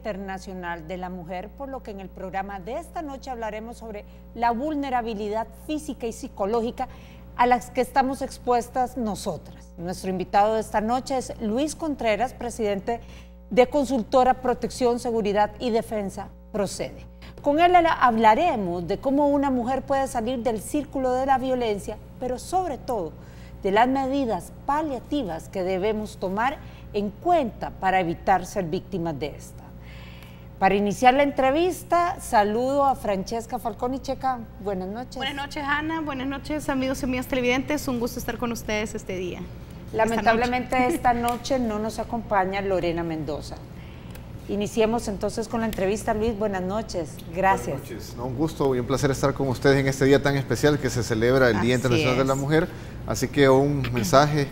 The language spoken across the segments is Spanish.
Internacional de la Mujer, por lo que en el programa de esta noche hablaremos sobre la vulnerabilidad física y psicológica a las que estamos expuestas nosotras. Nuestro invitado de esta noche es Luis Contreras, presidente de Consultora Protección, Seguridad y Defensa, Procede. Con él hablaremos de cómo una mujer puede salir del círculo de la violencia, pero sobre todo de las medidas paliativas que debemos tomar en cuenta para evitar ser víctimas de esta. Para iniciar la entrevista, saludo a Francesca Falconi. Checa, buenas noches. Buenas noches, Ana. Buenas noches, amigos y amigas televidentes. Un gusto estar con ustedes este día. Lamentablemente esta noche no nos acompaña Lorena Mendoza. Iniciemos entonces con la entrevista. Luis, buenas noches. Gracias. Buenas noches. Un gusto y un placer estar con ustedes en este día tan especial que se celebra el Día Internacional de la Mujer. Así que un mensaje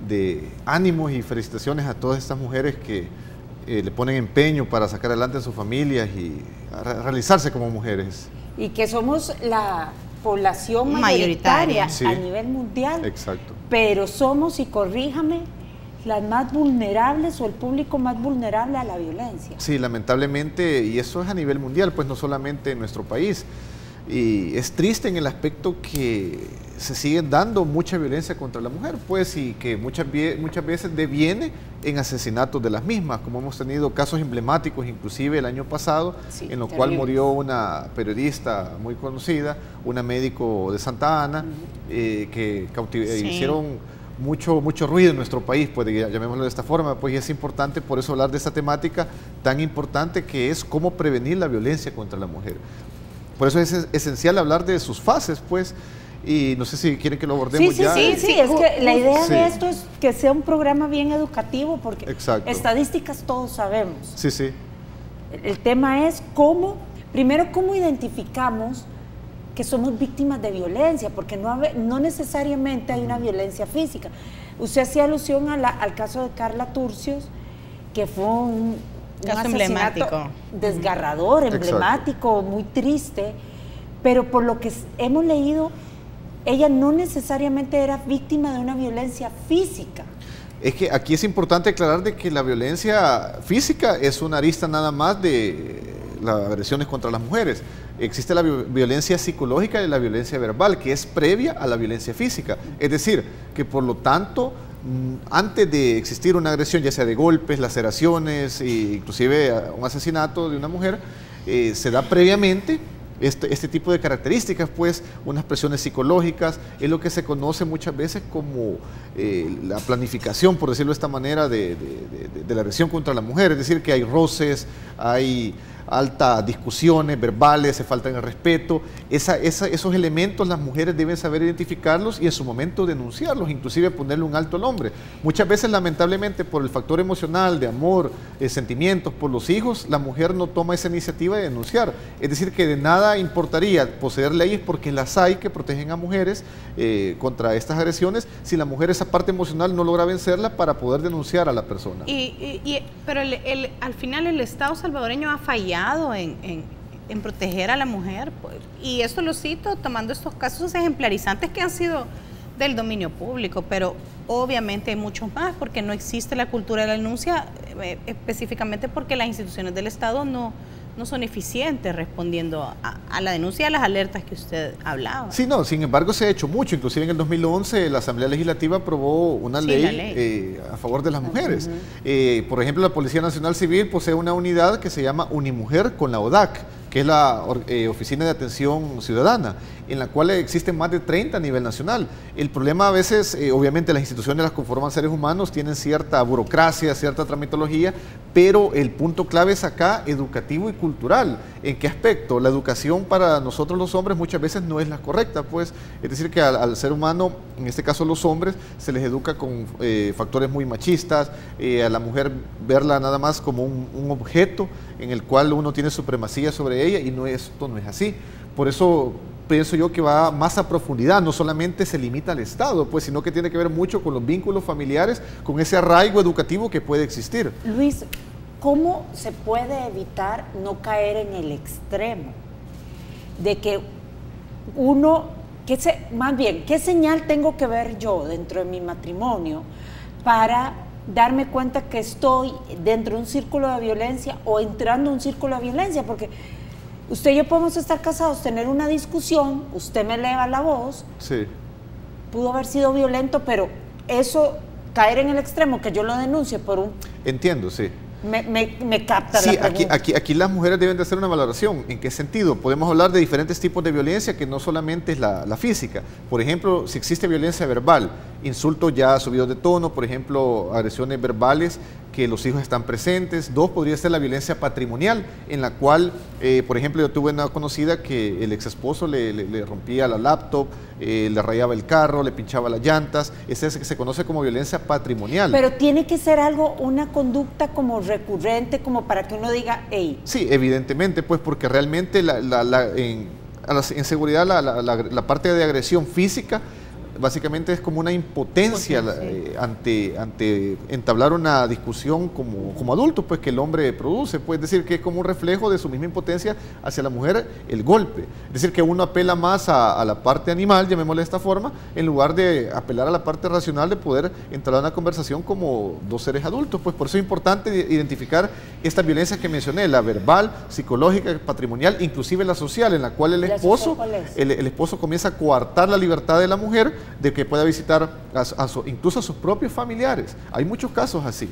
de ánimos y felicitaciones a todas estas mujeres que le ponen empeño para sacar adelante a sus familias y a realizarse como mujeres. Y que somos la población mayoritaria a nivel mundial. Exacto. Pero somos, y corríjame, las más vulnerables o el público más vulnerable a la violencia. Sí, lamentablemente, y eso es a nivel mundial, pues no solamente en nuestro país. Y es triste en el aspecto que se sigue dando mucha violencia contra la mujer, pues, y que muchas veces deviene en asesinatos de las mismas, como hemos tenido casos emblemáticos, inclusive el año pasado, en lo cual murió una periodista muy conocida, una médico de Santa Ana, que hicieron mucho ruido en nuestro país, pues llamémoslo de esta forma, pues, y es importante por eso hablar de esta temática tan importante que es cómo prevenir la violencia contra la mujer. Por eso es esencial hablar de sus fases, pues, y no sé si quieren que lo abordemos ya. Sí, es que la idea de esto es que sea un programa bien educativo, porque estadísticas todos sabemos. Sí. El tema es primero cómo identificamos que somos víctimas de violencia, porque no necesariamente hay una violencia física. Usted hacía alusión al caso de Carla Turcios, que fue un caso emblemático, desgarrador, emblemático, muy triste, pero por lo que hemos leído, ella no necesariamente era víctima de una violencia física. Es que aquí es importante aclarar de que la violencia física es una arista nada más de las agresiones contra las mujeres. Existe la violencia psicológica y la violencia verbal, que es previa a la violencia física. Es decir, que por lo tanto, antes de existir una agresión, ya sea de golpes, laceraciones, inclusive un asesinato de una mujer, se da previamente este tipo de características, pues unas presiones psicológicas, es lo que se conoce muchas veces como la planificación, por decirlo de esta manera, de la agresión contra la mujer. Es decir, que hay roces, hay altas discusiones verbales, se faltan el respeto. Esos elementos las mujeres deben saber identificarlos y en su momento denunciarlos, inclusive ponerle un alto al hombre. Muchas veces, lamentablemente, por el factor emocional, de amor, sentimientos por los hijos, la mujer no toma esa iniciativa de denunciar. Es decir, que de nada importaría poseer leyes, porque las hay que protegen a mujeres contra estas agresiones, si la mujer esa parte emocional no logra vencerla para poder denunciar a la persona. Pero al final el Estado salvadoreño ha fallado en proteger a la mujer, pues, y esto lo cito tomando estos casos ejemplarizantes que han sido del dominio público, pero obviamente hay muchos más, porque no existe la cultura de la denuncia, específicamente porque las instituciones del Estado no son eficientes respondiendo a la denuncia y a las alertas que usted hablaba. Sí, no, sin embargo se ha hecho mucho. Inclusive en el 2011 la Asamblea Legislativa aprobó una ley a favor de las mujeres. Por ejemplo, la Policía Nacional Civil posee una unidad que se llama Unimujer con la ODAC, que es la Oficina de Atención Ciudadana, en la cual existen más de 30 a nivel nacional. El problema a veces, obviamente las instituciones las conforman seres humanos, tienen cierta burocracia, cierta tramitología, pero el punto clave es acá educativo y cultural. ¿En qué aspecto? La educación para nosotros los hombres muchas veces no es la correcta, pues, es decir, que al ser humano, en este caso los hombres, se les educa con factores muy machistas, a la mujer verla nada más como un objeto en el cual uno tiene supremacía sobre ella, y esto no es así. Por eso pienso yo que va más a profundidad, no solamente se limita al Estado, pues, sino que tiene que ver mucho con los vínculos familiares, con ese arraigo educativo que puede existir. Luis, ¿cómo se puede evitar no caer en el extremo de que más bien, qué señal tengo que ver yo dentro de mi matrimonio para darme cuenta que estoy dentro de un círculo de violencia o entrando en un círculo de violencia, porque usted y yo podemos estar casados, tener una discusión, usted me eleva la voz, Sí. pudo haber sido violento, pero eso, caer en el extremo, que yo lo denuncie por un... Entiendo, sí. Me capta Sí, la pregunta. aquí las mujeres deben de hacer una valoración. ¿En qué sentido? Podemos hablar de diferentes tipos de violencia que no solamente es la física. Por ejemplo, si existe violencia verbal, insultos ya subidos de tono, por ejemplo, agresiones verbales, que los hijos están presentes. 2, podría ser la violencia patrimonial, en la cual, por ejemplo, yo tuve una conocida que el ex esposo le rompía la laptop, le rayaba el carro, le pinchaba las llantas. Ese se conoce como violencia patrimonial. Pero tiene que ser algo, una conducta como recurrente, como para que uno diga, hey. Sí, evidentemente, pues porque realmente en seguridad la parte de agresión física básicamente es como una impotencia ante entablar una discusión como adultos, pues que el hombre produce, pues decir que es como un reflejo de su misma impotencia hacia la mujer el golpe, es decir que uno apela más a la parte animal, llamémosle de esta forma, en lugar de apelar a la parte racional de poder entablar una conversación como dos seres adultos, pues por eso es importante identificar estas violencias que mencioné, la verbal, psicológica, patrimonial, inclusive la social, en la cual el esposo comienza a coartar la libertad de la mujer de que pueda visitar incluso a sus propios familiares. Hay muchos casos así.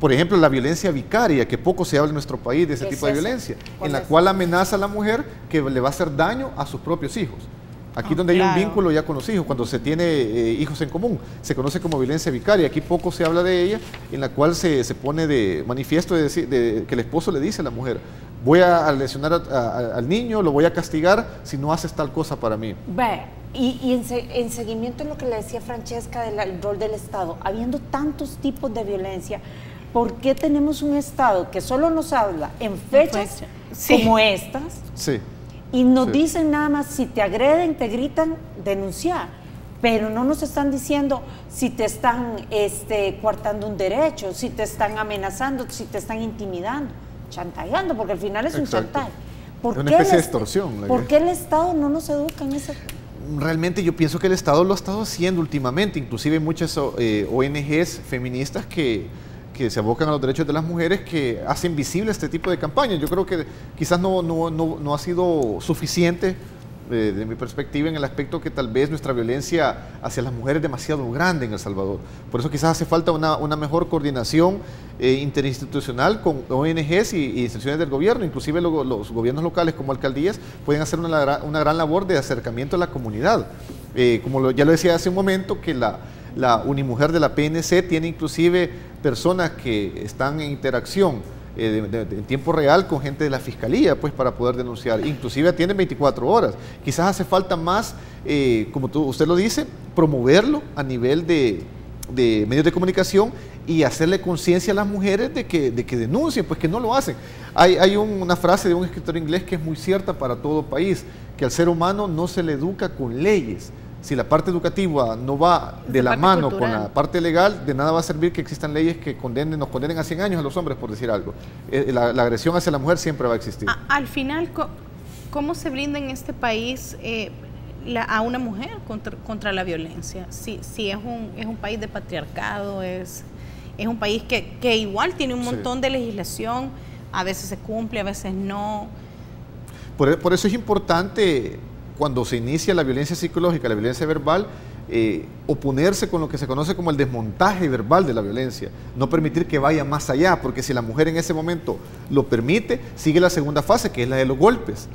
Por ejemplo, la violencia vicaria, que poco se habla en nuestro país de ese tipo de violencia, en la cual amenaza a la mujer que le va a hacer daño a sus propios hijos. Aquí donde hay un vínculo ya con los hijos, cuando se tiene hijos en común, se conoce como violencia vicaria. Aquí poco se habla de ella, en la cual se pone de manifiesto que el esposo le dice a la mujer: voy a lesionar al niño, lo voy a castigar si no haces tal cosa para mí. Y en seguimiento a lo que le decía Francesca del rol del Estado, habiendo tantos tipos de violencia, ¿por qué tenemos un Estado que solo nos habla en fechas como estas? Sí. Y nos dicen nada más, si te agreden, te gritan, denunciar, pero no nos están diciendo si te están coartando un derecho, si te están amenazando, si te están intimidando, chantajeando, porque al final es un chantaje. Es una especie de extorsión. ¿Por qué el Estado no nos educa en ese? Realmente yo pienso que el Estado lo ha estado haciendo últimamente, inclusive muchas ONGs feministas que se abocan a los derechos de las mujeres, que hacen visible este tipo de campañas. Yo creo que quizás no ha sido suficiente de mi perspectiva, en el aspecto que tal vez nuestra violencia hacia las mujeres es demasiado grande en El Salvador. Por eso quizás hace falta una mejor coordinación interinstitucional con ONGs y instituciones del gobierno. Inclusive los gobiernos locales como alcaldías pueden hacer una gran labor de acercamiento a la comunidad. Ya lo decía hace un momento, que la Unimujer de la PNC tiene inclusive personas que están en interacción en tiempo real con gente de la Fiscalía, pues para poder denunciar. Inclusive atienden 24 horas. Quizás hace falta más, como usted lo dice, promoverlo a nivel de medios de comunicación y hacerle conciencia a las mujeres de que denuncien, pues que no lo hacen. Hay una frase de un escritor inglés que es muy cierta para todo país, que al ser humano no se le educa con leyes. Si la parte educativa no va de la mano con la parte legal, de nada va a servir que existan leyes que nos condenen a 100 años a los hombres, por decir algo. La agresión hacia la mujer siempre va a existir. Al final, ¿cómo se brinda en este país a una mujer contra la violencia? Si es un país de patriarcado, es un país que igual tiene un montón de legislación, a veces se cumple, a veces no. Por eso es importante, cuando se inicia la violencia psicológica, la violencia verbal, oponerse con lo que se conoce como el desmontaje verbal de la violencia, no permitir que vaya más allá, porque si la mujer en ese momento lo permite, sigue la segunda fase, que es la de los golpes.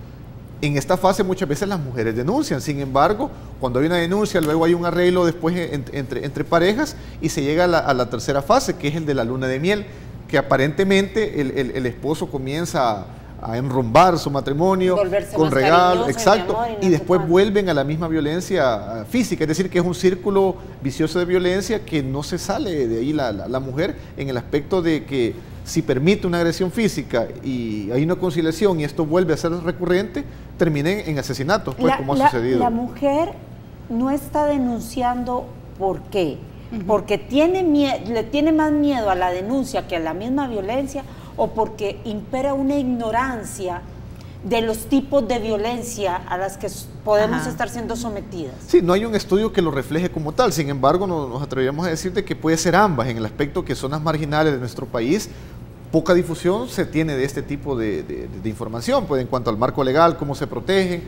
En esta fase muchas veces las mujeres denuncian, sin embargo, cuando hay una denuncia, luego hay un arreglo después entre parejas y se llega a la tercera fase, que es el de la luna de miel, que aparentemente el esposo comienza a enrumbar su matrimonio con regalos, exacto, y después vuelven a la misma violencia física, es decir, que es un círculo vicioso de violencia que no se sale de ahí la mujer, en el aspecto de que si permite una agresión física y hay una conciliación y esto vuelve a ser recurrente, terminen en asesinatos, pues, como ha sucedido. La mujer no está denunciando, ¿por qué? Porque le tiene más miedo a la denuncia que a la misma violencia, o porque impera una ignorancia de los tipos de violencia a las que podemos estar siendo sometidas. Sí, no hay un estudio que lo refleje como tal, sin embargo nos atreveríamos a decir de que puede ser ambas, en el aspecto que zonas marginales de nuestro país, poca difusión se tiene de este tipo de información, pues en cuanto al marco legal, cómo se protegen.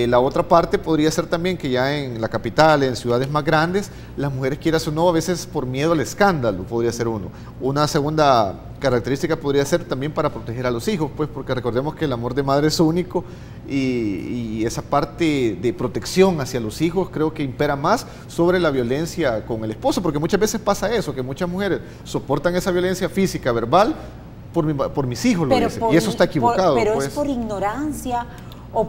La otra parte podría ser también que ya en la capital, en ciudades más grandes, las mujeres, quieras o no, a veces por miedo al escándalo, podría ser uno. Una segunda característica podría ser también para proteger a los hijos, pues porque recordemos que el amor de madre es único y esa parte de protección hacia los hijos creo que impera más sobre la violencia con el esposo, porque muchas veces pasa eso, que muchas mujeres soportan esa violencia física, verbal, por mis hijos, lo dicen, y eso está equivocado. Pero pues. es por ignorancia o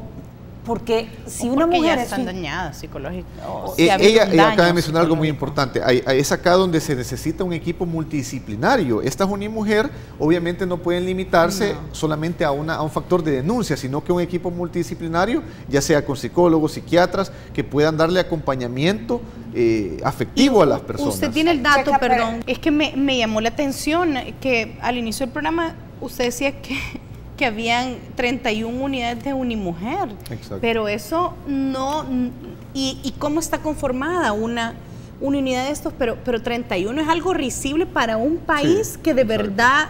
porque si una mujer ya están dañadas psicológicamente. Ella acaba de mencionar algo muy importante. Es acá donde se necesita un equipo multidisciplinario. Esta unimujer obviamente no pueden limitarse solamente a un factor de denuncia, sino que un equipo multidisciplinario, ya sea con psicólogos, psiquiatras, que puedan darle acompañamiento afectivo a las personas. Usted tiene el dato, perdón, es que me llamó la atención que al inicio del programa usted decía que habían 31 unidades de Unimujer. Exacto. Pero eso no... ¿Y cómo está conformada una unidad de estos? Pero 31 es algo risible para un país que de verdad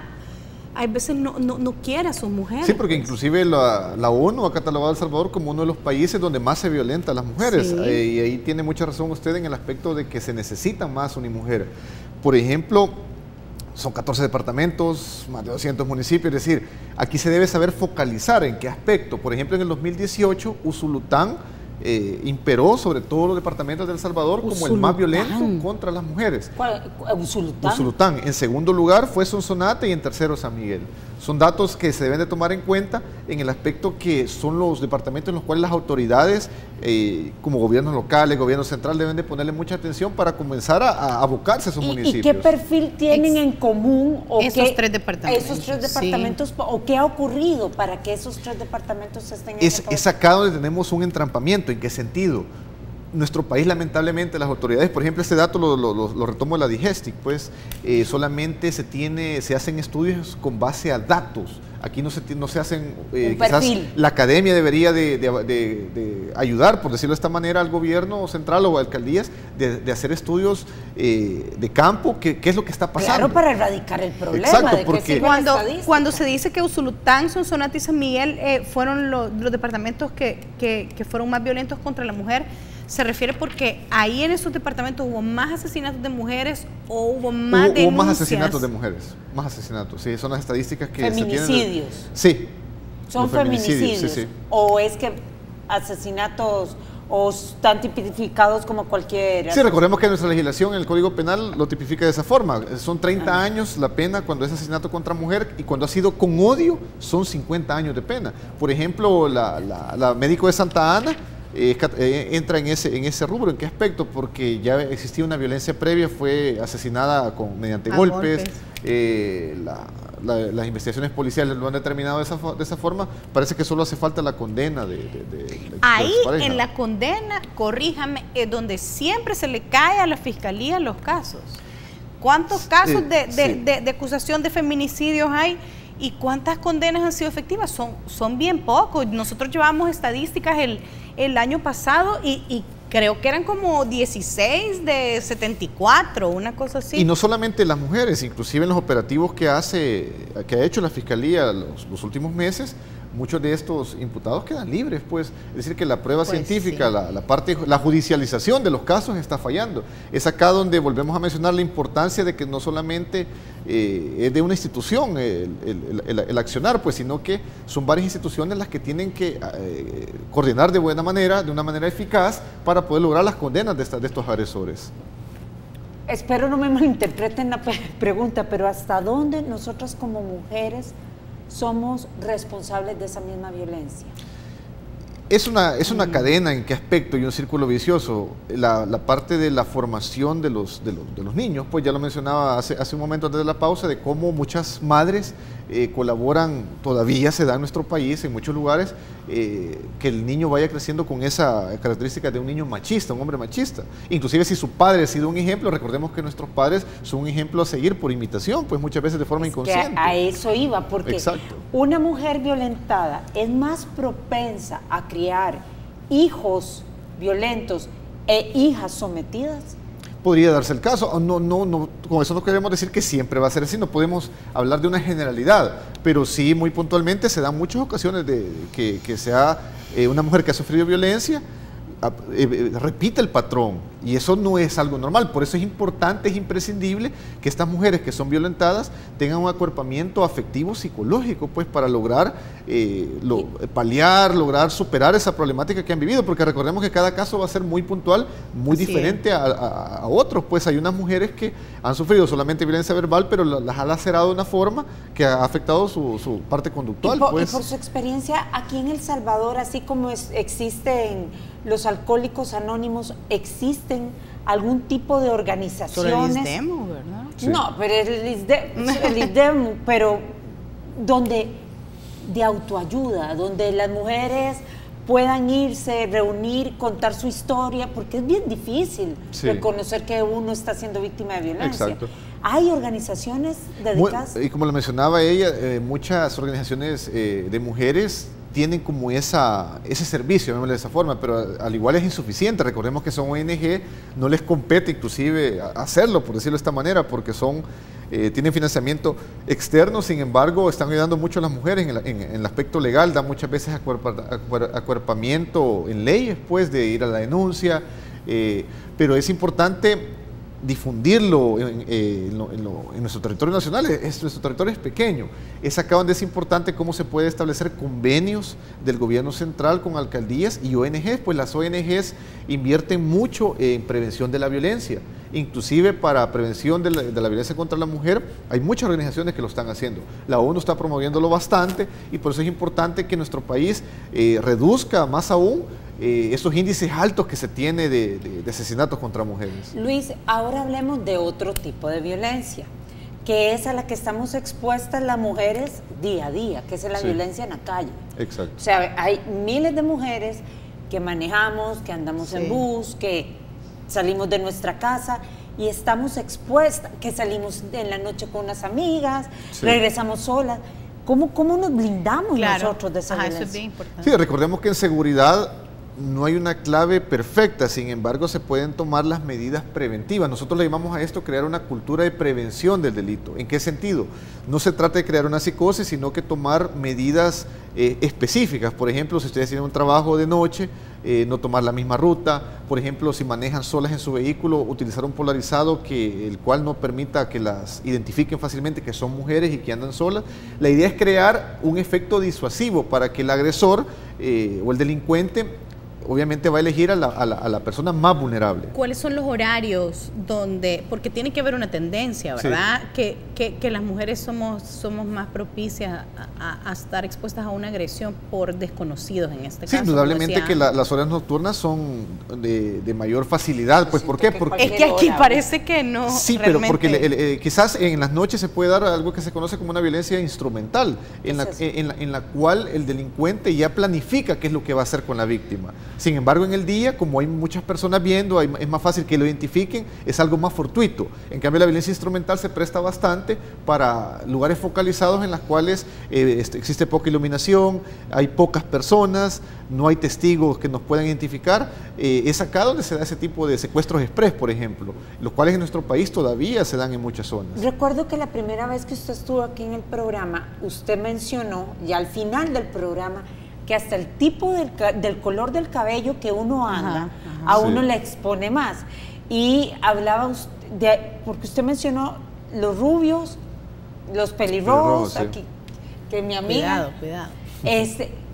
hay veces no quiere a sus mujeres. Sí, porque inclusive la ONU ha catalogado a El Salvador como uno de los países donde más se violenta a las mujeres. Sí. Y ahí tiene mucha razón usted en el aspecto de que se necesitan más unimujeres. Por ejemplo, son 14 departamentos, más de 200 municipios, es decir, aquí se debe saber focalizar en qué aspecto. Por ejemplo, en el 2018, Usulután imperó sobre todos los departamentos de El Salvador como el más violento contra las mujeres. ¿Cuál? ¿Usulután? Usulután. En segundo lugar fue Sonsonate y en tercero San Miguel. Son datos que se deben de tomar en cuenta en el aspecto que son los departamentos en los cuales las autoridades, como gobiernos locales, gobierno central, deben de ponerle mucha atención para comenzar a abocarse a esos municipios. ¿Y qué perfil tienen en común? Esos tres departamentos. Esos tres departamentos, sí. ¿O qué ha ocurrido para que esos tres departamentos estén en Es acá donde tenemos un entrampamiento. ¿En qué sentido? Nuestro país, lamentablemente, las autoridades, por ejemplo, este dato lo retomo de la Digestic, pues solamente se hacen estudios con base a datos. Aquí no se hacen, quizás la academia debería de ayudar, por decirlo de esta manera, al gobierno central o a alcaldías de hacer estudios de campo, qué es lo que está pasando. Claro, para erradicar el problema. Exacto, porque cuando se dice que Usulután, Sonsonate y San Miguel fueron los departamentos que fueron más violentos contra la mujer, se refiere porque ahí en esos departamentos hubo más asesinatos de mujeres o hubo más denuncias. Hubo más asesinatos de mujeres, más asesinatos, sí, son las estadísticas que feminicidios. Se tienen. Sí. Son feminicidios. Sí, sí. O es que asesinatos o están tipificados como cualquier... Sí, recordemos que nuestra legislación, el Código Penal, lo tipifica de esa forma. Son 30 años la pena cuando es asesinato contra mujer y cuando ha sido con odio son 50 años de pena. Por ejemplo, la médico de Santa Ana entra en ese rubro. ¿En qué aspecto? Porque ya existía una violencia previa, fue asesinada mediante golpes. Las investigaciones policiales lo han determinado de esa forma. Parece que solo hace falta la condena ahí en la condena, corríjame, es donde siempre se le cae a la fiscalía los casos. ¿Cuántos casos de acusación de feminicidios hay? ¿Y cuántas condenas han sido efectivas? Son bien pocos. Nosotros llevamos estadísticas el año pasado y creo que eran como 16 de 74, una cosa así. Y no solamente las mujeres, inclusive en los operativos que ha hecho la Fiscalía los últimos meses, muchos de estos imputados quedan libres, pues. Es decir, que la prueba científica, sí. la judicialización de los casos está fallando. Es acá donde volvemos a mencionar la importancia de que no solamente es de una institución el accionar, pues, sino que son varias instituciones las que tienen que coordinar de una manera eficaz para poder lograr las condenas de estos agresores. Espero no me malinterpreten la pregunta, pero ¿hasta dónde nosotras como mujeres somos responsables de esa misma violencia? Es una cadena. ¿En qué aspecto? Y un círculo vicioso. La parte de la formación de los niños, pues ya lo mencionaba hace un momento antes de la pausa, de cómo muchas madres colaboran, todavía se da en nuestro país, en muchos lugares, que el niño vaya creciendo con esa característica de un niño machista, un hombre machista. Inclusive si su padre ha sido un ejemplo, recordemos que nuestros padres son un ejemplo a seguir por imitación, pues muchas veces de forma inconsciente. Que a eso iba, porque exacto, una mujer violentada es más propensa a criar hijos violentos e hijas sometidas. Podría darse el caso. No, con eso no queremos decir que siempre va a ser así, no podemos hablar de una generalidad, pero sí muy puntualmente se dan muchas ocasiones de que sea una mujer que ha sufrido violencia, repite el patrón, y eso no es algo normal. Por eso es importante, es imprescindible que estas mujeres que son violentadas tengan un acuerpamiento afectivo psicológico, pues para lograr paliar, lograr superar esa problemática que han vivido, porque recordemos que cada caso va a ser muy puntual, muy Así diferente a otros. Pues hay unas mujeres que han sufrido solamente violencia verbal, pero las ha lacerado de una forma que ha afectado su parte conductual. Y por su experiencia aquí en El Salvador, así como existen los alcohólicos anónimos, ¿existen algún tipo de organizaciones? Sobre el ISDEMU, ¿verdad? Sí. No, pero el ISDEMU, pero donde de autoayuda, donde las mujeres puedan irse, reunir, contar su historia, porque es bien difícil reconocer que uno está siendo víctima de violencia. Exacto. ¿Hay organizaciones dedicadas? Y como lo mencionaba ella, muchas organizaciones de mujeres tienen como ese servicio, llamémosle de esa forma, pero al igual es insuficiente. Recordemos que son ONG, no les compete inclusive hacerlo, por decirlo de esta manera, porque tienen financiamiento externo. Sin embargo, están ayudando mucho a las mujeres en el aspecto legal, dan muchas veces acuerpamiento en leyes, pues, de ir a la denuncia, pero es importante difundirlo en nuestro territorio nacional. Nuestro territorio es pequeño. Es acá donde es importante cómo se puede establecer convenios del gobierno central con alcaldías y ONGs, pues las ONGs invierten mucho en prevención de la violencia. Inclusive para prevención de la violencia contra la mujer hay muchas organizaciones que lo están haciendo. La ONU está promoviéndolo bastante, y por eso es importante que nuestro país reduzca más aún esos índices altos que se tiene de asesinatos contra mujeres. Luis, ahora hablemos de otro tipo de violencia, que es a la que estamos expuestas las mujeres día a día, que es la violencia en la calle. Exacto. O sea, hay miles de mujeres que manejamos, que andamos en bus, que salimos de nuestra casa y estamos expuestas, que salimos en la noche con unas amigas, regresamos solas. ¿Cómo nos blindamos nosotros de esa violencia? Eso es bien importante. Sí, recordemos que en seguridad no hay una clave perfecta, sin embargo se pueden tomar las medidas preventivas. Nosotros le llamamos a esto crear una cultura de prevención del delito. ¿En qué sentido? No se trata de crear una psicosis, sino que tomar medidas específicas. Por ejemplo, si ustedes tienen un trabajo de noche, no tomar la misma ruta. Por ejemplo, si manejan solas en su vehículo, utilizar un polarizado el cual no permita que las identifiquen fácilmente que son mujeres y que andan solas. La idea es crear un efecto disuasivo para que el agresor o el delincuente obviamente va a elegir a la persona más vulnerable. ¿Cuáles son los horarios donde, porque tiene que haber una tendencia, ¿verdad? Sí. Que las mujeres somos más propicias a estar expuestas a una agresión por desconocidos en este caso? Sí, indudablemente que las horas nocturnas son de mayor facilidad. Pues, ¿por qué? Porque es que aquí parece que no. Sí, realmente. Pero porque quizás en las noches se puede dar algo que se conoce como una violencia instrumental, en la cual el delincuente ya planifica qué es lo que va a hacer con la víctima. Sin embargo, en el día, como hay muchas personas viendo, es más fácil que lo identifiquen, es algo más fortuito. En cambio, la violencia instrumental se presta bastante para lugares focalizados en los cuales existe poca iluminación, hay pocas personas, no hay testigos que nos puedan identificar. Es acá donde se da ese tipo de secuestros express, por ejemplo, los cuales en nuestro país todavía se dan en muchas zonas. Recuerdo que la primera vez que usted estuvo aquí en el programa, usted mencionó, y al final del programa, que hasta el tipo del color del cabello que uno anda, a uno le expone más. Y hablaba porque usted mencionó los rubios, los pelirrojos, aquí, que mi amiga... Cuidado.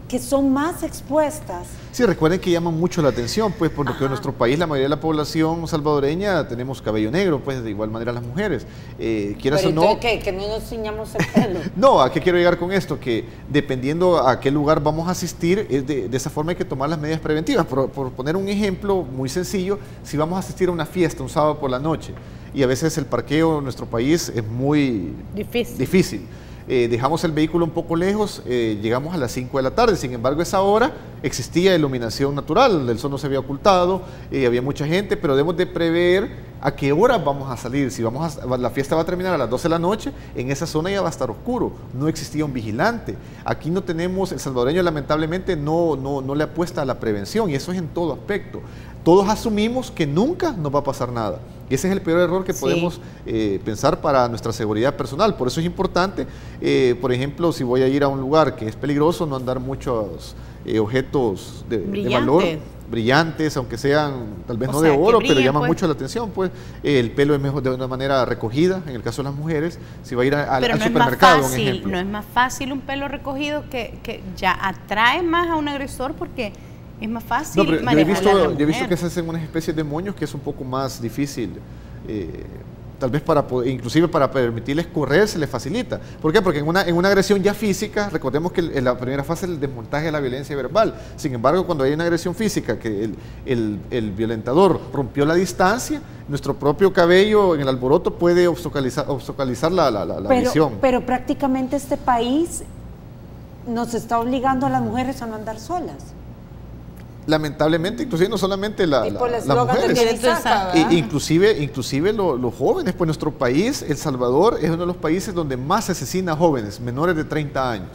que son más expuestas. Sí, recuerden que llaman mucho la atención, pues, porque en nuestro país la mayoría de la población salvadoreña tenemos cabello negro, pues, de igual manera las mujeres. Quieras o no... Que no nos ciñamos el pelo. No, ¿a qué quiero llegar con esto? Que dependiendo a qué lugar vamos a asistir, de esa forma hay que tomar las medidas preventivas. Por poner un ejemplo muy sencillo, si vamos a asistir a una fiesta un sábado por la noche, y a veces el parqueo en nuestro país es muy difícil. Dejamos el vehículo un poco lejos, llegamos a las 5 de la tarde, sin embargo a esa hora existía iluminación natural, el sol no se había ocultado, había mucha gente, pero debemos de prever a qué hora vamos a salir. Si la fiesta va a terminar a las 12 de la noche, en esa zona ya va a estar oscuro, no existía un vigilante. Aquí no tenemos, el salvadoreño lamentablemente no le apuesta a la prevención, y eso es en todo aspecto. Todos asumimos que nunca nos va a pasar nada. Y ese es el peor error que podemos pensar para nuestra seguridad personal. Por eso es importante, por ejemplo, si voy a ir a un lugar que es peligroso, no andar muchos objetos de valor, brillantes, aunque sean tal vez no de oro, pero llaman mucho la atención. Pues el pelo es mejor de una manera recogida, en el caso de las mujeres. Si va a ir al supermercado, un ejemplo. No es más fácil un pelo recogido que ya atrae más a un agresor, porque es más fácil. No, pero yo he visto que se hacen unas especies de moños que es un poco más difícil, tal vez inclusive para permitirles correr se les facilita. ¿Por qué? Porque en una agresión ya física, recordemos que la primera fase es el desmontaje de la violencia verbal. Sin embargo, cuando hay una agresión física, que el violentador rompió la distancia, nuestro propio cabello en el alboroto puede obstaculizar la visión. Pero prácticamente este país nos está obligando a las mujeres a no andar solas. Lamentablemente, inclusive no solamente las mujeres, inclusive los jóvenes. Pues nuestro país, El Salvador, es uno de los países donde más se asesina a jóvenes menores de 30 años.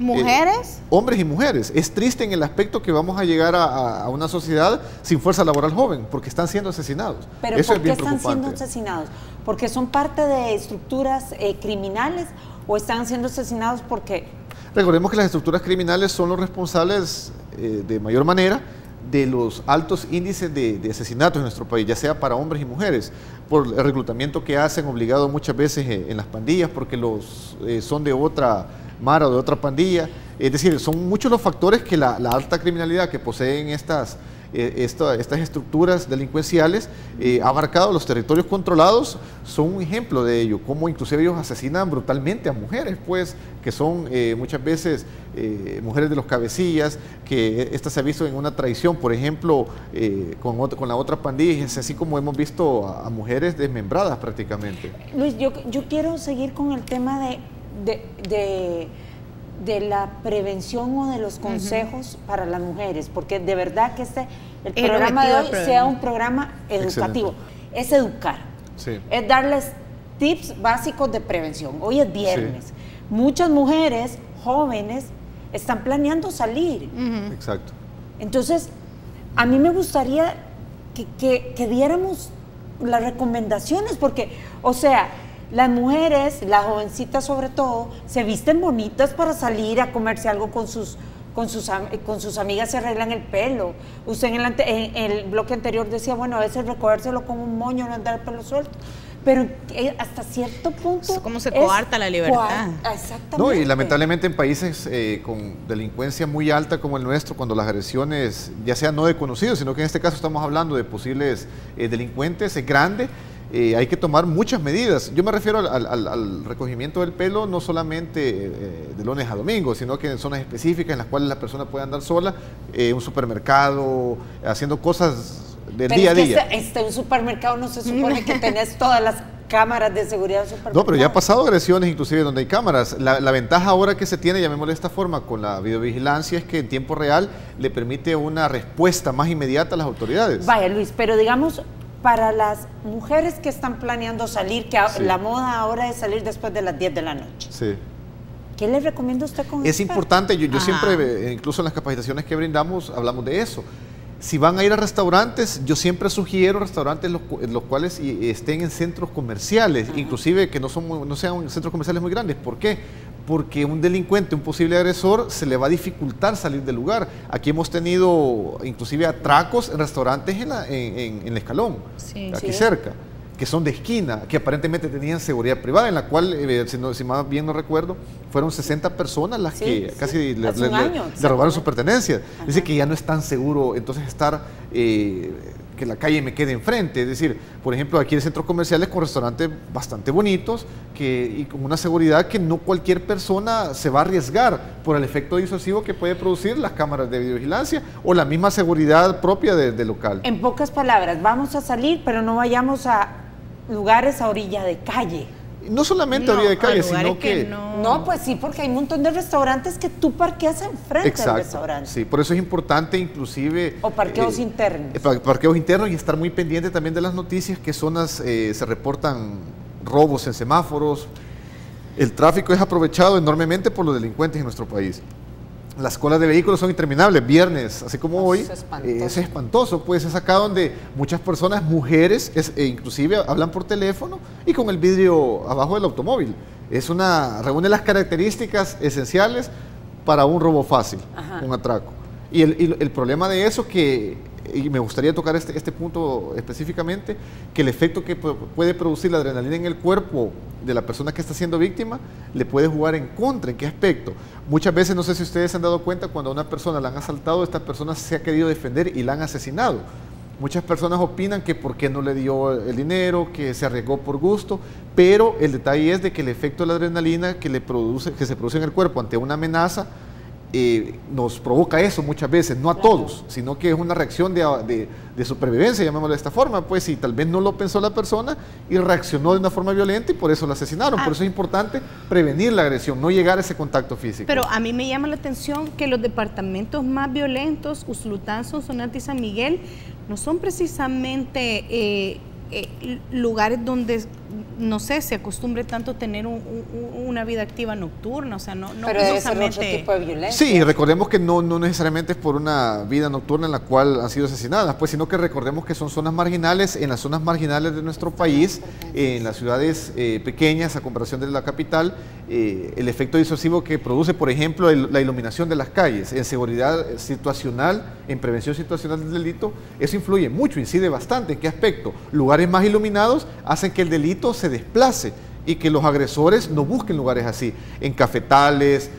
¿Mujeres? Hombres y mujeres. Es triste en el aspecto que vamos a llegar a una sociedad sin fuerza laboral joven, porque están siendo asesinados. ¿Pero eso por qué están siendo asesinados? ¿Porque son parte de estructuras criminales o están siendo asesinados porque...? Recordemos que las estructuras criminales son los responsables de mayor manera de los altos índices de asesinatos en nuestro país, ya sea para hombres y mujeres, por el reclutamiento que hacen obligado muchas veces en las pandillas, porque son de otra mara o de otra pandilla. Es decir, son muchos los factores que la alta criminalidad que poseen estas estructuras delincuenciales ha abarcado los territorios controlados. Son un ejemplo de ello, como inclusive ellos asesinan brutalmente a mujeres, pues, que son muchas veces mujeres de los cabecillas, que esta se ha visto en una traición, por ejemplo, con la otra pandilla, es así como hemos visto a mujeres desmembradas prácticamente. Luis, yo quiero seguir con el tema de la prevención o de los consejos para las mujeres, porque de verdad que el programa de hoy sea un programa educativo. Excelente. Es educar, es darles tips básicos de prevención. Hoy es viernes, muchas mujeres jóvenes están planeando salir. Exacto. Entonces, a mí me gustaría que diéramos las recomendaciones, porque, o sea, las mujeres, las jovencitas sobre todo, se visten bonitas para salir a comerse algo con sus amigas, se arreglan el pelo. Usted en el bloque anterior decía, bueno, a veces recogérselo con un moño, no andar el pelo suelto. Pero hasta cierto punto... ¿Cómo se coarta la libertad? Exactamente. No, y lamentablemente en países con delincuencia muy alta como el nuestro, cuando las agresiones, ya sean no de conocidos, sino que en este caso estamos hablando de posibles delincuentes, es grande. Hay que tomar muchas medidas. Yo me refiero al recogimiento del pelo, no solamente de lunes a domingo, sino que en zonas específicas en las cuales la persona puede andar sola, un supermercado, haciendo cosas del día a día. Pero un supermercado no se supone que tenés todas las cámaras de seguridad del supermercado. No, pero ya ha pasado agresiones inclusive donde hay cámaras. La ventaja ahora que se tiene, llamémosle de esta forma, con la videovigilancia, es que en tiempo real le permite una respuesta más inmediata a las autoridades. Vaya, Luis, pero digamos, para las mujeres que están planeando salir, que la moda ahora es salir después de las 10 de la noche. Sí. ¿Qué le recomienda usted con Es importante, yo siempre, incluso en las capacitaciones que brindamos, hablamos de eso. Si van a ir a restaurantes, yo siempre sugiero restaurantes los cuales estén en centros comerciales, inclusive que no sean centros comerciales muy grandes. ¿Por qué? Porque un delincuente, un posible agresor, se le va a dificultar salir del lugar. Aquí hemos tenido inclusive atracos en restaurantes en el Escalón, aquí cerca, que son de esquina, que aparentemente tenían seguridad privada, en la cual, si más bien no recuerdo, fueron 60 personas las que casi le robaron sus pertenencias. Dice que ya no es tan seguro entonces estar, que la calle me quede enfrente. Es decir, por ejemplo, aquí hay centros comerciales con restaurantes bastante bonitos y con una seguridad que no cualquier persona se va a arriesgar por el efecto disuasivo que puede producir las cámaras de videovigilancia o la misma seguridad propia del local. En pocas palabras, vamos a salir, pero no vayamos a lugares a orilla de calle. No solamente a orilla de calle, sino que... No, pues sí, porque hay un montón de restaurantes que tú parqueas enfrente del restaurante. Sí, por eso es importante inclusive... O parqueos internos. Parqueos internos y estar muy pendiente también de las noticias, qué zonas se reportan robos en semáforos. El tráfico es aprovechado enormemente por los delincuentes en nuestro país. Las colas de vehículos son interminables, viernes, así como hoy, es espantoso, pues es acá donde muchas personas, mujeres, inclusive hablan por teléfono y con el vidrio abajo del automóvil. Reúne las características esenciales para un robo fácil, un atraco. Y el problema de eso y me gustaría tocar este punto específicamente, que el efecto que puede producir la adrenalina en el cuerpo de la persona que está siendo víctima le puede jugar en contra. ¿En qué aspecto? Muchas veces, no sé si ustedes se han dado cuenta, cuando a una persona la han asaltado, esta persona se ha querido defender y la han asesinado. Muchas personas opinan que por qué no le dio el dinero, que se arriesgó por gusto, pero el detalle es de que el efecto de la adrenalina que se produce en el cuerpo ante una amenaza nos provoca eso muchas veces, no a todos, sino que es una reacción de supervivencia, llamémoslo de esta forma, pues, y tal vez no lo pensó la persona y reaccionó de una forma violenta y por eso la asesinaron. Por eso es importante prevenir la agresión, no llegar a ese contacto físico. Pero a mí me llama la atención que los departamentos más violentos, Usulután, Sonsonate y San Miguel, no son precisamente lugares donde, no sé, se acostumbre tanto tener una vida activa nocturna, o sea, no pero debe ser otro tipo de violencia. Sí, recordemos que no necesariamente es por una vida nocturna en la cual han sido asesinadas, pues, sino que recordemos que son zonas marginales. En las zonas marginales de nuestro país, en las ciudades pequeñas, a comparación de la capital, el efecto disuasivo que produce, por ejemplo, la iluminación de las calles, en seguridad situacional, en prevención situacional del delito, eso influye mucho, incide bastante. ¿En qué aspecto? Lugares más iluminados hacen que el delito se desplace y que los agresores no busquen lugares así. En cafetales,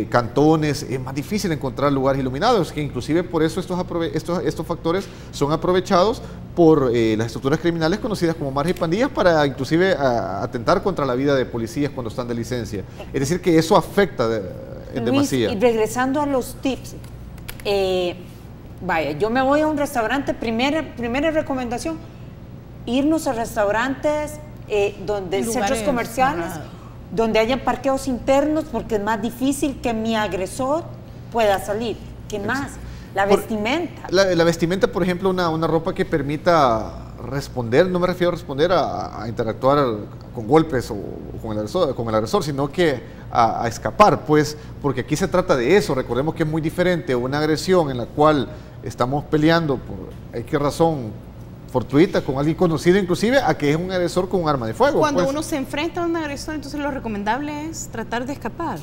cantones, es más difícil encontrar lugares iluminados, que inclusive por eso estos factores son aprovechados por las estructuras criminales conocidas como maras y pandillas para inclusive atentar contra la vida de policías cuando están de licencia. Es decir, que eso afecta en demasía. Y regresando a los tips, vaya, yo me voy a un restaurante, primera recomendación, irnos a restaurantes centros comerciales, donde hayan parqueos internos, porque es más difícil que mi agresor pueda salir. ¿Qué más? La vestimenta. La vestimenta, por ejemplo, una ropa que permita responder, no me refiero a responder a interactuar con golpes o con el agresor, sino que a escapar, pues, porque aquí se trata de eso. Recordemos que es muy diferente una agresión en la cual estamos peleando por qué razón fortuita con alguien conocido inclusive, a que es un agresor con un arma de fuego. Cuando uno se enfrenta a un agresor, entonces lo recomendable es tratar de escapar.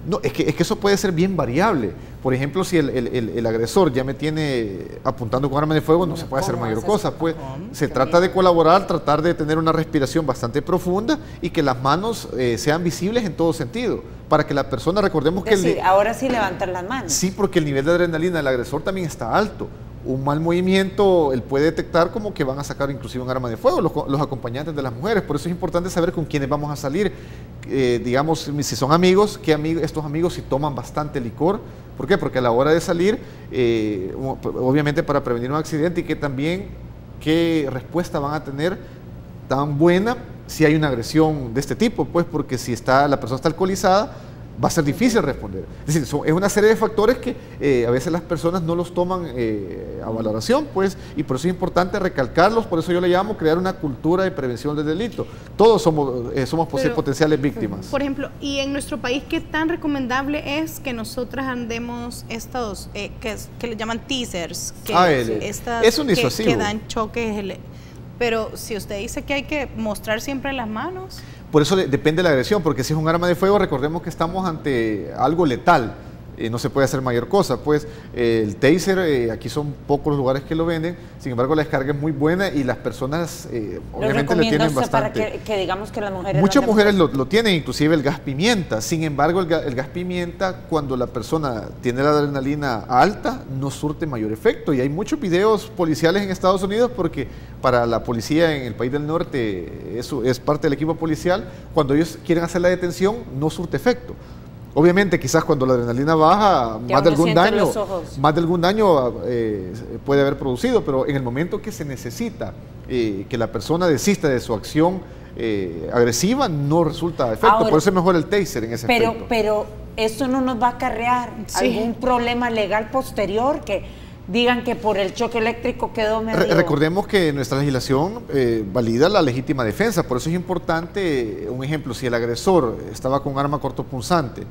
No, es que eso puede ser bien variable. Por ejemplo, si el agresor ya me tiene apuntando con arma de fuego, no se puede hacer mayor cosa. Pues se trata de colaborar, tratar de tener una respiración bastante profunda y que las manos sean visibles en todo sentido, para que la persona, recordemos que... ahora sí levantar las manos. Sí, porque el nivel de adrenalina del agresor también está alto. Un mal movimiento, él puede detectar como que van a sacar inclusive un arma de fuego, los acompañantes de las mujeres. Por eso es importante saber con quiénes vamos a salir. Digamos, si son amigos, estos amigos si toman bastante licor. ¿Por qué? Porque a la hora de salir, obviamente para prevenir un accidente, y que también qué respuesta van a tener tan buena si hay una agresión de este tipo, pues, porque si la persona está alcoholizada, va a ser difícil responder. Es decir, es una serie de factores que a veces las personas no los toman a valoración, pues, y por eso es importante recalcarlos. Por eso yo le llamo crear una cultura de prevención del delito. Todos somos potenciales víctimas. Por ejemplo, y en nuestro país, ¿qué tan recomendable es que nosotras andemos estos, que le llaman teasers? Es un disuasivo. Que dan choques. Pero si usted dice que hay que mostrar siempre las manos... Por eso depende de la agresión, porque si es un arma de fuego, recordemos que estamos ante algo letal. no se puede hacer mayor cosa. Pues el taser, aquí son pocos los lugares que lo venden, sin embargo la descarga es muy buena y las personas obviamente le tienen bastante. Para que digamos que las mujeres... Muchas mujeres lo tienen, inclusive el gas pimienta. Sin embargo, el gas pimienta, cuando la persona tiene la adrenalina alta, no surte mayor efecto. Y hay muchos videos policiales en Estados Unidos porque para la policía en el país del norte, eso es parte del equipo policial, cuando ellos quieren hacer la detención, no surte efecto. Obviamente, quizás cuando la adrenalina baja, más de algún daño puede haber producido, pero en el momento que se necesita que la persona desista de su acción agresiva, no resulta efecto. Ahora, por eso es mejor el taser en ese aspecto. Pero eso no nos va a acarrear algún problema legal posterior que digan que por el choque eléctrico quedó medio... Recordemos que nuestra legislación valida la legítima defensa, por eso es importante, un ejemplo, si el agresor estaba con un arma cortopunzante,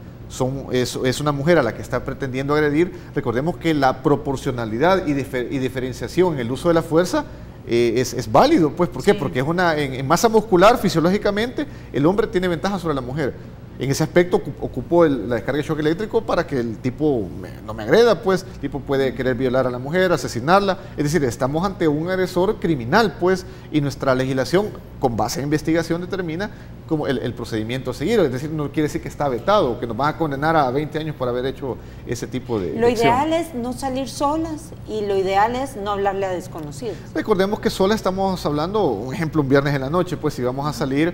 es una mujer a la que está pretendiendo agredir, recordemos que la proporcionalidad y diferenciación en el uso de la fuerza es válido, pues, ¿por qué? Porque es en masa muscular, fisiológicamente, el hombre tiene ventaja sobre la mujer. En ese aspecto ocupó la descarga de choque eléctrico para que el tipo no me agreda, pues, el tipo puede querer violar a la mujer, asesinarla, es decir, estamos ante un agresor criminal, pues, y nuestra legislación, con base en investigación, determina como el procedimiento a seguir, es decir, no quiere decir que está vetado, que nos van a condenar a 20 años por haber hecho ese tipo de Lo ideal es no salir solas y lo ideal es no hablarle a desconocidos. Recordemos que sola estamos hablando, un ejemplo, un viernes en la noche, pues, si vamos a salir...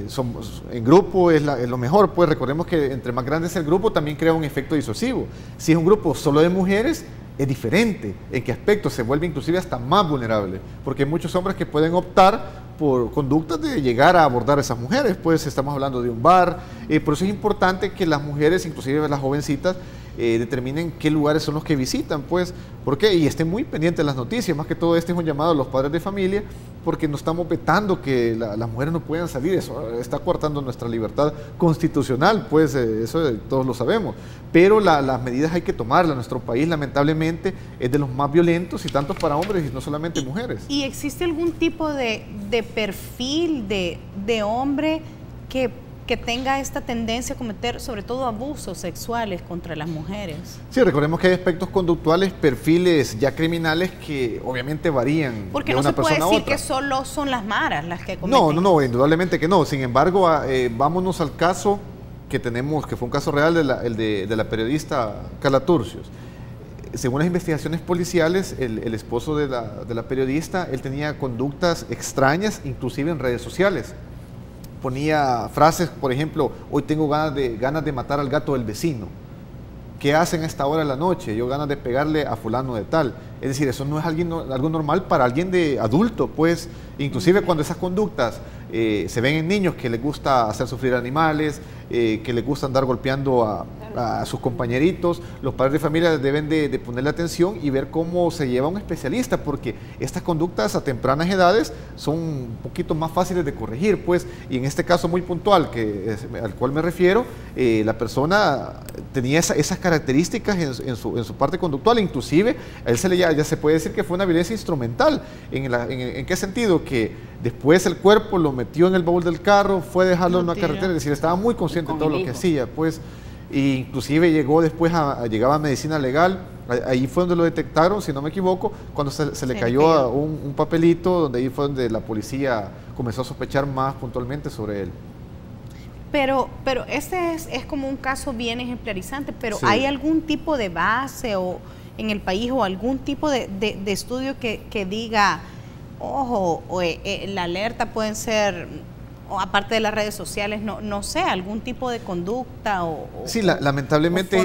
somos en grupo es lo mejor, pues recordemos que entre más grande es el grupo también crea un efecto disuasivo. Si es un grupo solo de mujeres es diferente, en qué aspecto se vuelve inclusive hasta más vulnerable, porque hay muchos hombres que pueden optar por conductas de llegar a abordar a esas mujeres, pues estamos hablando de un bar, por eso es importante que las mujeres, inclusive las jovencitas, determinen qué lugares son los que visitan, pues, ¿por qué? Y estén muy pendientes de las noticias, más que todo este es un llamado a los padres de familia, porque no estamos vetando que las mujeres no puedan salir, eso está coartando nuestra libertad constitucional, pues eso todos lo sabemos, pero las medidas hay que tomarlas. Nuestro país lamentablemente es de los más violentos y tanto para hombres y no solamente mujeres. ¿Y existe algún tipo de perfil de hombre que tenga esta tendencia a cometer sobre todo abusos sexuales contra las mujeres? Sí, recordemos que hay aspectos conductuales, perfiles ya criminales que obviamente varían. Porque no se puede decir que solo son las maras las que cometen. No, indudablemente que no. Sin embargo, vámonos al caso que tenemos, que fue un caso real de la periodista Carla Turcios. Según las investigaciones policiales, el esposo de la periodista, él tenía conductas extrañas, inclusive en redes sociales. Ponía frases, por ejemplo, hoy tengo ganas de matar al gato del vecino. ¿Qué hacen a esta hora de la noche? Yo ganas de pegarle a fulano de tal. Es decir, eso no es algo normal para alguien de adulto, pues, inclusive cuando esas conductas se ven en niños que les gusta hacer sufrir animales, que les gusta andar golpeando a sus compañeritos, los padres de familia deben de ponerle atención y ver cómo se lleva un especialista, porque estas conductas a tempranas edades son un poquito más fáciles de corregir, pues, y en este caso muy puntual al cual me refiero, la persona tenía esas características en su parte conductual, inclusive a él ya se puede decir que fue una violencia instrumental. ¿En qué sentido? Que después el cuerpo lo metió en el baúl del carro, fue a dejarlo en una carretera, es decir, estaba muy consciente de todo lo que hacía, pues, e inclusive llegaba a medicina legal, ahí fue donde lo detectaron, si no me equivoco, cuando se le cayó un papelito, donde ahí fue donde la policía comenzó a sospechar más puntualmente sobre él. Pero este es como un caso bien ejemplarizante, pero sí. ¿Hay algún tipo de base en el país o algún tipo de estudio que diga, ojo, la alerta pueden ser, o aparte de las redes sociales, no sé, algún tipo de conducta sí, lamentablemente,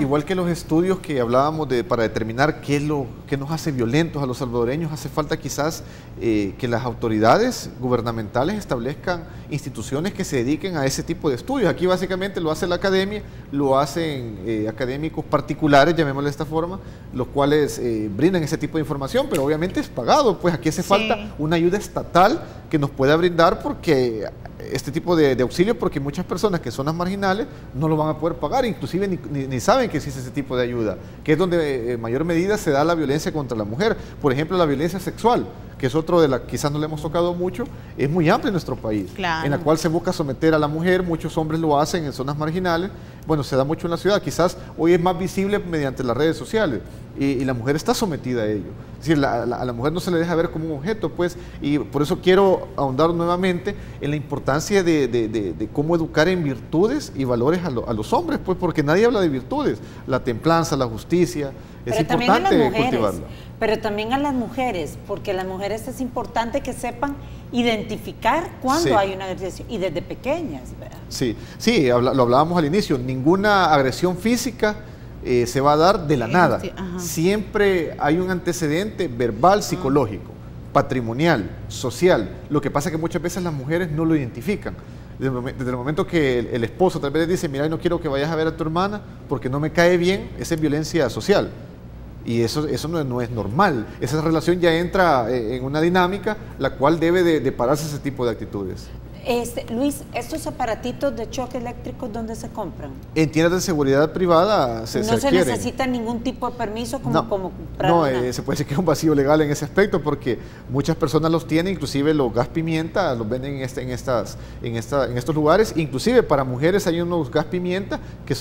igual que los estudios que hablábamos para determinar qué es lo que nos hace violentos a los salvadoreños, hace falta quizás que las autoridades gubernamentales establezcan instituciones que se dediquen a ese tipo de estudios. Aquí básicamente lo hace la academia, lo hacen académicos particulares, llamémosle de esta forma, los cuales brindan ese tipo de información, pero obviamente es pagado, pues aquí hace falta una ayuda estatal que nos pueda brindar porque este tipo de auxilio, porque muchas personas que son las marginales no lo van a poder pagar, inclusive ni saben que existe ese tipo de ayuda, que es donde en mayor medida se da la violencia contra la mujer. Por ejemplo, la violencia sexual, que es otro de la que quizás no le hemos tocado mucho, es muy amplia en nuestro país, claro, en la cual se busca someter a la mujer, muchos hombres lo hacen en zonas marginales, bueno, se da mucho en la ciudad, quizás hoy es más visible mediante las redes sociales, y la mujer está sometida a ello. Es decir, a la mujer no se le deja ver como un objeto, pues, y por eso quiero ahondar nuevamente en la importancia de cómo educar en virtudes y valores a los hombres, pues, porque nadie habla de virtudes, la templanza, la justicia, es importante cultivarla. Pero también a las mujeres, porque las mujeres es importante que sepan identificar cuando hay una agresión, y desde pequeñas, ¿verdad? Sí, lo hablábamos al inicio, ninguna agresión física se va a dar de la nada. Siempre hay un antecedente verbal, psicológico, patrimonial, social. Lo que pasa es que muchas veces las mujeres no lo identifican. Desde el momento que el esposo tal vez le dice, mira, no quiero que vayas a ver a tu hermana porque no me cae bien, esa es violencia social. Y eso no es normal. Esa relación ya entra en una dinámica la cual debe de pararse ese tipo de actitudes. Luis, ¿estos aparatitos de choque eléctricos dónde se compran? En tiendas de seguridad privada se adquieren. ¿No se necesita ningún tipo de permiso como comprar una? Se puede decir que es un vacío legal en ese aspecto porque muchas personas los tienen, inclusive los gas pimienta, los venden en estos lugares. Inclusive para mujeres hay unos gas pimienta que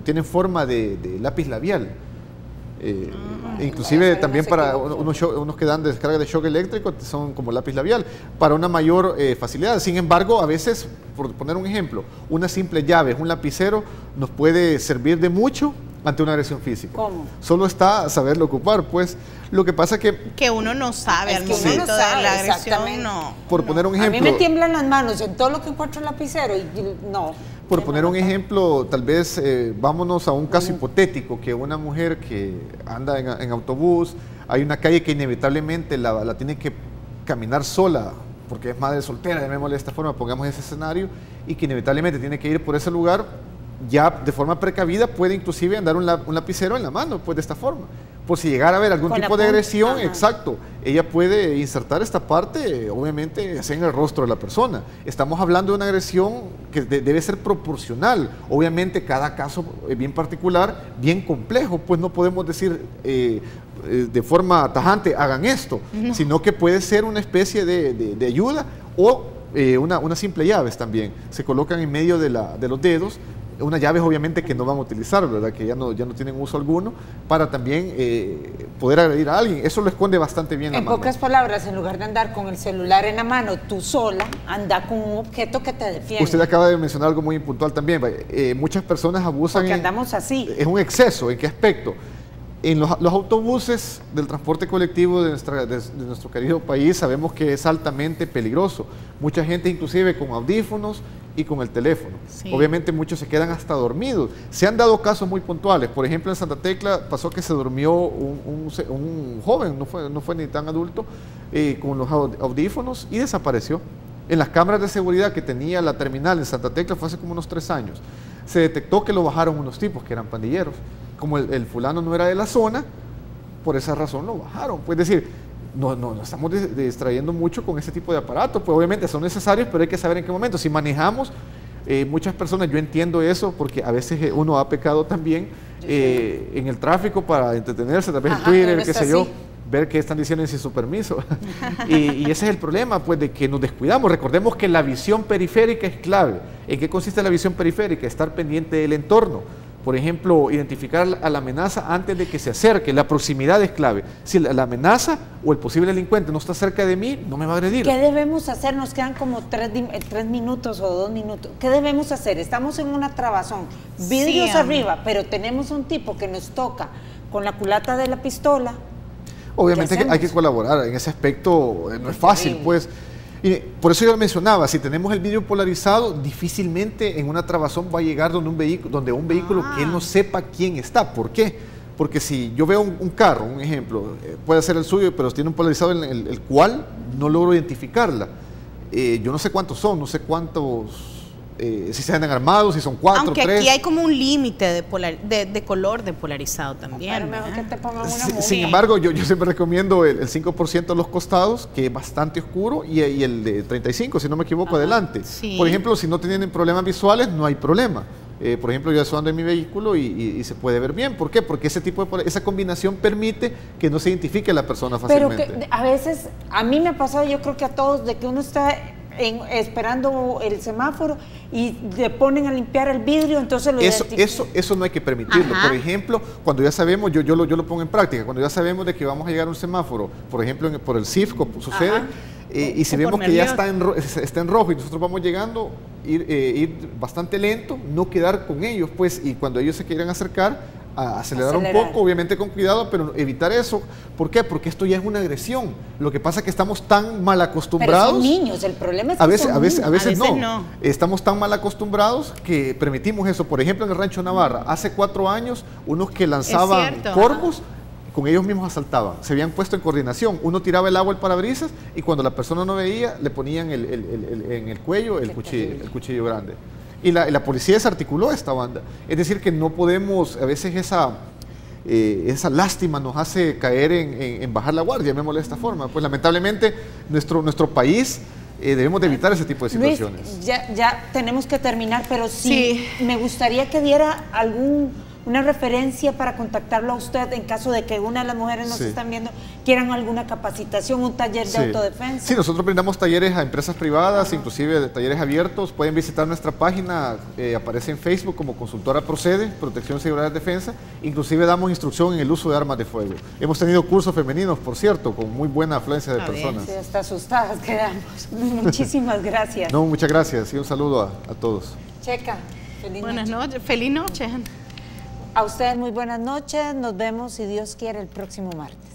tienen forma de lápiz labial. Inclusive también para unos que dan descarga de shock eléctrico son como lápiz labial para una mayor facilidad. Sin embargo, a veces, por poner un ejemplo, una simple llave, un lapicero nos puede servir de mucho ante una agresión física. ¿Cómo? Solo está saberlo ocupar, pues. Lo que pasa que uno no sabe al momento de la agresión, no. Por poner un ejemplo. A mí me tiemblan las manos en todo lo que encuentro en lapicero y no. Por poner un ejemplo, tal vez vámonos a un caso hipotético, que una mujer que anda en autobús, hay una calle que inevitablemente la tiene que caminar sola, porque es madre soltera, llamémosle de esta forma, pongamos ese escenario, y que inevitablemente tiene que ir por ese lugar, ya de forma precavida puede inclusive andar un lapicero en la mano, pues de esta forma. Por si llegara a haber algún tipo de agresión, exacto, ella puede insertar esta parte, obviamente, en el rostro de la persona. Estamos hablando de una agresión que debe ser proporcional. Obviamente, cada caso es bien particular, bien complejo, pues no podemos decir de forma tajante, hagan esto, sino que puede ser una especie de ayuda o una simple llaves también. Se colocan en medio de los dedos, unas llaves obviamente que no van a utilizar, ¿verdad? Que ya no tienen uso alguno, para también poder agredir a alguien. Eso lo esconde bastante bien la mano. En pocas palabras, en lugar de andar con el celular en la mano, tú sola, anda con un objeto que te defiende. Usted acaba de mencionar algo muy puntual también. Muchas personas abusan. Porque andamos así. Es un exceso. ¿En qué aspecto? En los autobuses del transporte colectivo de nuestro querido país sabemos que es altamente peligroso. Mucha gente inclusive con audífonos y con el teléfono. Sí. Obviamente muchos se quedan hasta dormidos. Se han dado casos muy puntuales. Por ejemplo, en Santa Tecla pasó que se durmió un joven, no fue ni tan adulto, con los audífonos y desapareció. En las cámaras de seguridad que tenía la terminal en Santa Tecla fue hace como unos 3 años. Se detectó que lo bajaron unos tipos que eran pandilleros. Como el fulano no era de la zona, por esa razón lo bajaron. Pues decir, no estamos distrayendo mucho con ese tipo de aparatos, pues obviamente son necesarios, pero hay que saber en qué momento. Si manejamos, muchas personas, yo entiendo eso, porque a veces uno ha pecado también en el tráfico para entretenerse, tal vez en Twitter, qué sé yo, ver qué están diciendo sin su permiso. y ese es el problema, pues, de que nos descuidamos. Recordemos que la visión periférica es clave. ¿En qué consiste la visión periférica? Estar pendiente del entorno. Por ejemplo, identificar a la amenaza antes de que se acerque. La proximidad es clave. Si la amenaza o el posible delincuente no está cerca de mí, no me va a agredir. ¿Qué debemos hacer? Nos quedan como 3 minutos o 2 minutos. ¿Qué debemos hacer? Estamos en una trabazón, vidrios arriba, pero tenemos un tipo que nos toca con la culata de la pistola. Obviamente hay que colaborar. En ese aspecto no es fácil, pues. Y por eso yo lo mencionaba, si tenemos el vidrio polarizado, difícilmente en una trabazón va a llegar donde un vehículo que él no sepa quién está. ¿Por qué? Porque si yo veo un carro, un ejemplo, puede ser el suyo, pero tiene un polarizado en el cual no logro identificarla. Yo no sé cuántos son, no sé cuántos, si se andan armados, si son 4, aunque 3. Aquí hay como un límite de color de polarizado también. Pero mejor que te pongan una movie. Sin embargo, yo siempre recomiendo el 5% de los costados, que es bastante oscuro, y el de 35, si no me equivoco, adelante. Sí. Por ejemplo, si no tienen problemas visuales, no hay problema. por ejemplo, yo ando en mi vehículo y se puede ver bien. ¿Por qué? Porque esa combinación permite que no se identifique a la persona fácilmente. Pero que a veces, a mí me ha pasado, yo creo que a todos, de que uno está esperando el semáforo y le ponen a limpiar el vidrio, entonces lo eso no hay que permitirlo. Ajá. Por ejemplo, cuando ya sabemos, yo lo pongo en práctica, cuando ya sabemos de que vamos a llegar a un semáforo, por ejemplo, por el CIFCO sucede, y si vemos que ya está en rojo y nosotros vamos llegando, ir bastante lento, no quedar con ellos, pues, y cuando ellos se quieran acercar, a acelerar un poco, obviamente con cuidado, pero evitar eso. ¿Por qué? Porque esto ya es una agresión. Lo que pasa es que estamos tan mal acostumbrados. Pero son niños, el problema es que a veces no. Estamos tan mal acostumbrados que permitimos eso. Por ejemplo, en el Rancho Navarra, hace 4 años, unos que lanzaban corvos, con ellos mismos asaltaban. Se habían puesto en coordinación. Uno tiraba el agua al parabrisas y cuando la persona no veía, le ponían en el cuello el cuchillo grande. Y la policía desarticuló esta banda. Es decir, que no podemos, a veces esa lástima nos hace caer en bajar la guardia, llamémosle de esta forma. Pues lamentablemente nuestro país debemos de evitar ese tipo de situaciones. Luis, ya tenemos que terminar, pero sí me gustaría que diera una referencia para contactarlo a usted en caso de que una de las mujeres nos están viendo, quieran alguna capacitación, un taller de autodefensa. Sí, nosotros brindamos talleres a empresas privadas, inclusive talleres abiertos. Pueden visitar nuestra página, aparece en Facebook como Consultora Procede, Protección, Seguridad, Defensa. Inclusive damos instrucción en el uso de armas de fuego. Hemos tenido cursos femeninos, por cierto, con muy buena afluencia de personas. Sí, hasta asustadas quedamos. Muchísimas gracias. No, muchas gracias y un saludo a todos. Checa, buenas noches. Feliz noche. A ustedes muy buenas noches, nos vemos si Dios quiere el próximo martes.